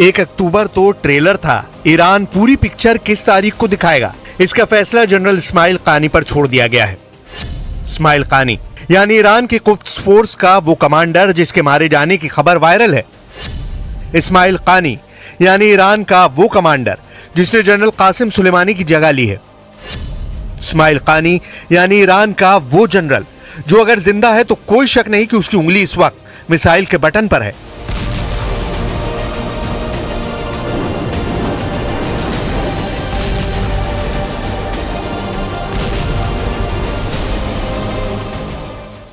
1 अक्टूबर तो ट्रेलर था, ईरान पूरी पिक्चर किस तारीख को दिखाएगा, इसका फैसला जनरल इस्माइल कानी पर छोड़ दिया गया है। इस्माइल कानी यानी ईरान की कुद्स फोर्स का वो कमांडर जिसके मारे जाने की खबर वायरल है। इस्माइल कानी यानी ईरान का वो कमांडर जिसने जनरल कासिम सुलेमानी की जगह ली है। इस्माइल कानी यानी ईरान का वो जनरल जो अगर जिंदा है तो कोई शक नहीं कि उसकी उंगली इस वक्त मिसाइल के बटन पर है।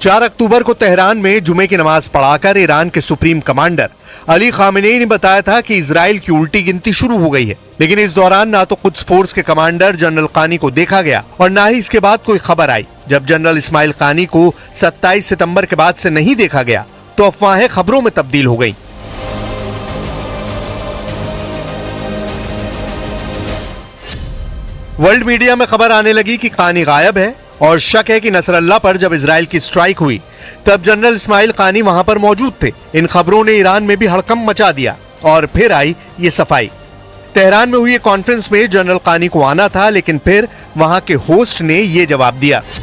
चार अक्टूबर को तेहरान में जुमे की नमाज पढ़ाकर ईरान के सुप्रीम कमांडर अली खामेनेई ने बताया था कि इजराइल की उल्टी गिनती शुरू हो गई है, लेकिन इस दौरान ना तो कुद्स फोर्स के कमांडर जनरल कानी को देखा गया और ना ही इसके बाद कोई खबर आई। जब जनरल इस्माइल कानी को 27 सितंबर के बाद से नहीं देखा गया तो अफवाहें खबरों में तब्दील हो गई। वर्ल्ड मीडिया में खबर आने लगी कि कानी गायब है और शक है कि नसरल्ला पर जब इजराइल की स्ट्राइक हुई तब जनरल इस्माइल कानी वहां पर मौजूद थे। इन खबरों ने ईरान में भी हड़कंप मचा दिया और फिर आई ये सफाई। तेहरान में हुई कॉन्फ्रेंस में जनरल कानी को आना था, लेकिन फिर वहां के होस्ट ने ये जवाब दिया।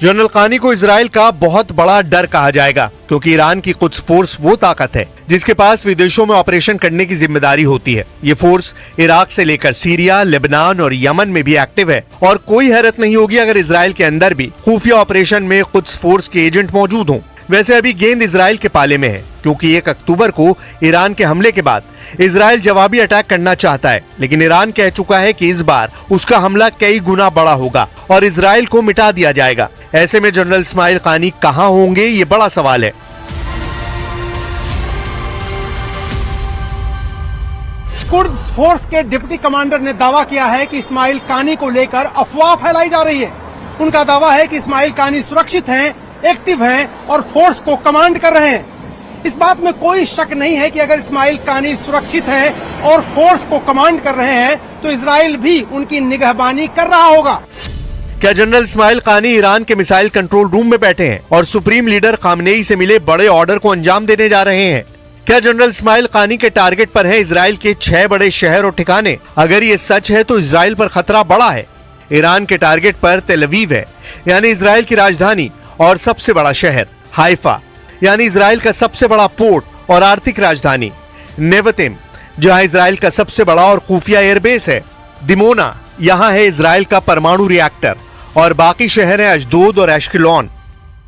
जनरल कानी को इजराइल का बहुत बड़ा डर कहा जाएगा, क्योंकि ईरान की कुद्स फोर्स वो ताकत है जिसके पास विदेशों में ऑपरेशन करने की जिम्मेदारी होती है। ये फोर्स इराक से लेकर सीरिया, लेबनान और यमन में भी एक्टिव है और कोई हैरत नहीं होगी अगर इजराइल के अंदर भी खुफिया ऑपरेशन में कुद्स फोर्स के एजेंट मौजूद हों। वैसे अभी गेंद इजराइल के पाले में है, क्योंकि 1 अक्टूबर को ईरान के हमले के बाद इजराइल जवाबी अटैक करना चाहता है, लेकिन ईरान कह चुका है कि इस बार उसका हमला कई गुना बड़ा होगा और इजराइल को मिटा दिया जाएगा। ऐसे में जनरल इस्माइल कानी कहां होंगे, ये बड़ा सवाल है। कुद्स फोर्स के डिप्टी कमांडर ने दावा किया है कि इस्माइल कानी को लेकर अफवाह फैलाई जा रही है। उनका दावा है कि इस्माइल कानी सुरक्षित हैं, एक्टिव हैं और फोर्स को कमांड कर रहे हैं। इस बात में कोई शक नहीं है कि अगर इस्माइल कानी सुरक्षित हैं और फोर्स को कमांड कर रहे हैं तो इजराइल भी उनकी निगहबानी कर रहा होगा। क्या जनरल इस्माइल कानी ईरान के मिसाइल कंट्रोल रूम में बैठे हैं और सुप्रीम लीडर खामनेई से मिले बड़े ऑर्डर को अंजाम देने जा रहे हैं? क्या जनरल इस्माइल कानी के टारगेट पर है इजराइल के 6 बड़े शहर और ठिकाने? अगर ये सच है तो इजराइल पर खतरा बड़ा है। ईरान के टारगेट पर तेल अवीव है, यानी इजराइल की राजधानी और सबसे बड़ा शहर, हाइफा यानी इजराइल का सबसे बड़ा पोर्ट और आर्थिक राजधानी, नेवतिम जहां इजराइल का सबसे बड़ा और खुफिया एयरबेस है, दिमोना यहां है इजराइल का परमाणु रिएक्टर और बाकी शहर हैं अशदोद और एश्केलॉन।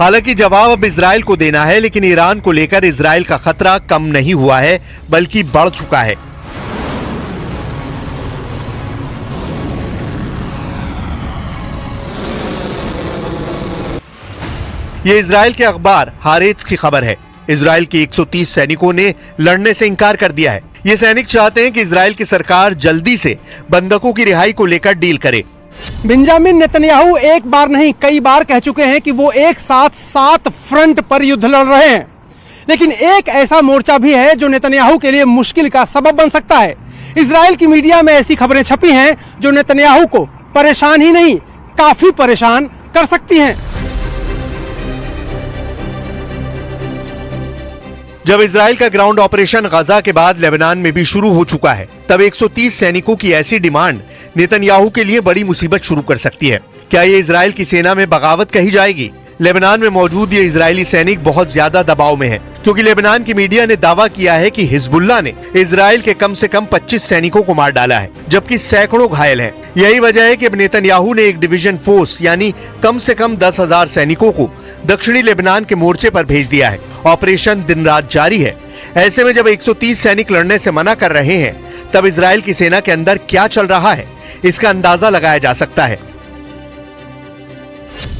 हालांकि जवाब अब इजराइल को देना है, लेकिन ईरान को लेकर इजराइल का खतरा कम नहीं हुआ है बल्कि बढ़ चुका है। ये इजराइल के अखबार हारेत्स की खबर है। इजराइल के 130 सैनिकों ने लड़ने से इनकार कर दिया है। ये सैनिक चाहते हैं कि इजराइल की सरकार जल्दी से बंधकों की रिहाई को लेकर डील करे। बेंजामिन नेतन्याहू एक बार नहीं कई बार कह चुके हैं कि वो एक साथ 7 फ्रंट पर युद्ध लड़ रहे हैं, लेकिन एक ऐसा मोर्चा भी है जो नेतन्याहू के लिए मुश्किल का सबब बन सकता है। इजराइल की मीडिया में ऐसी खबरें छपी हैं जो नेतन्याहू को परेशान ही नहीं काफी परेशान कर सकती हैं। जब इजराइल का ग्राउंड ऑपरेशन गजा के बाद लेबनान में भी शुरू हो चुका है, तब 130 सैनिकों की ऐसी डिमांड नेतन्याहू के लिए बड़ी मुसीबत शुरू कर सकती है। क्या ये इजराइल की सेना में बगावत कही जाएगी? लेबनान में मौजूद ये इजरायली सैनिक बहुत ज्यादा दबाव में है, क्योंकि लेबनान की मीडिया ने दावा किया है कि हिजबुल्लाह ने इजराइल के कम से कम 25 सैनिकों को मार डाला है, जबकि सैकड़ों घायल हैं। यही वजह है कि अब नेतन्याहू ने एक डिवीजन फोर्स यानी कम से कम 10,000 सैनिकों को दक्षिणी लेबनान के मोर्चे पर भेज दिया है। ऑपरेशन दिन रात जारी है। ऐसे में जब 130 सैनिक लड़ने से मना कर रहे हैं, तब इजराइल की सेना के अंदर क्या चल रहा है, इसका अंदाजा लगाया जा सकता है।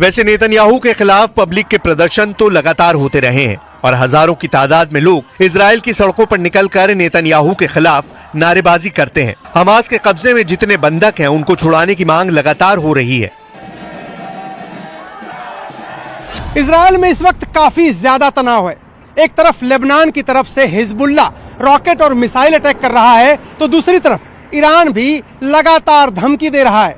वैसे नेतन्याहू के खिलाफ पब्लिक के प्रदर्शन तो लगातार होते रहे हैं और हजारों की तादाद में लोग इजराइल की सड़कों पर निकलकर नेतन्याहू के खिलाफ नारेबाजी करते हैं। हमास के कब्जे में जितने बंधक हैं, उनको छुड़ाने की मांग लगातार हो रही है। इजराइल में इस वक्त काफी ज्यादा तनाव है। एक तरफ लेबनान की तरफ से हिजबुल्लाह रॉकेट और मिसाइल अटैक कर रहा है, तो दूसरी तरफ ईरान भी लगातार धमकी दे रहा है।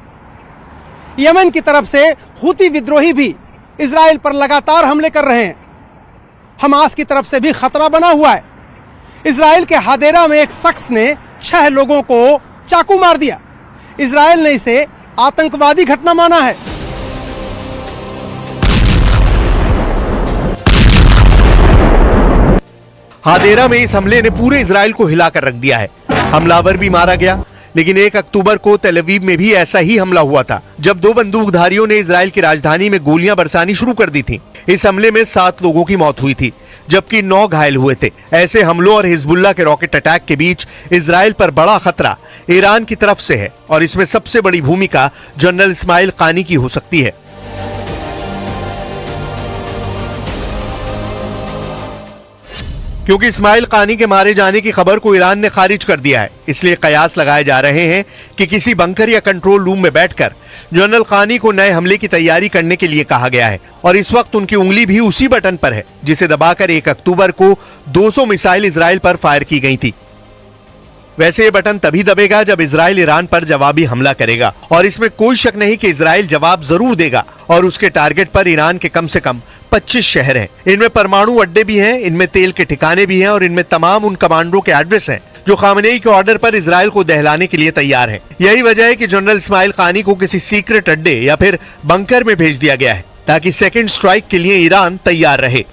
यमन की तरफ से हुती विद्रोही भी इजराइल पर लगातार हमले कर रहे हैं। हमास की तरफ से भी खतरा बना हुआ है। इजराइल के हादेरा में एक शख्स ने 6 लोगों को चाकू मार दिया। इजराइल ने इसे आतंकवादी घटना माना है। हादेरा में इस हमले ने पूरे इजराइल को हिलाकर रख दिया है। हमलावर भी मारा गया, लेकिन 1 अक्टूबर को तेल अवीव में भी ऐसा ही हमला हुआ था, जब 2 बंदूकधारियों ने इजराइल की राजधानी में गोलियां बरसानी शुरू कर दी थीं। इस हमले में 7 लोगों की मौत हुई थी, जबकि 9 घायल हुए थे। ऐसे हमलों और हिजबुल्लाह के रॉकेट अटैक के बीच इजराइल पर बड़ा खतरा ईरान की तरफ से है, और इसमें सबसे बड़ी भूमिका जनरल इस्माइल कानी की हो सकती है। क्योंकि इस्माइल कानी के मारे जाने की खबर को ईरान ने खारिज कर दिया है, इसलिए कयास लगाए जा रहे हैं कि किसी बंकर या कंट्रोल रूम में बैठकर जनरल कानी को नए हमले की तैयारी करने के लिए कहा गया है। और इस वक्त उनकी उंगली भी उसी बटन पर है जिसे दबाकर 1 अक्टूबर को 200 मिसाइल इजराइल पर फायर की गई थी। वैसे ये बटन तभी दबेगा जब इजराइल ईरान पर जवाबी हमला करेगा, और इसमें कोई शक नहीं कि इजराइल जवाब जरूर देगा। और उसके टारगेट पर ईरान के कम से कम 25 शहर हैं। इनमें परमाणु अड्डे भी हैं, इनमें तेल के ठिकाने भी हैं, और इनमें तमाम उन कमांडरों के एड्रेस हैं जो खामनेई के ऑर्डर पर इजराइल को दहलाने के लिए तैयार हैं। यही वजह है कि जनरल इस्माइल कानी को किसी सीक्रेट अड्डे या फिर बंकर में भेज दिया गया है, ताकि सेकंड स्ट्राइक के लिए ईरान तैयार रहे।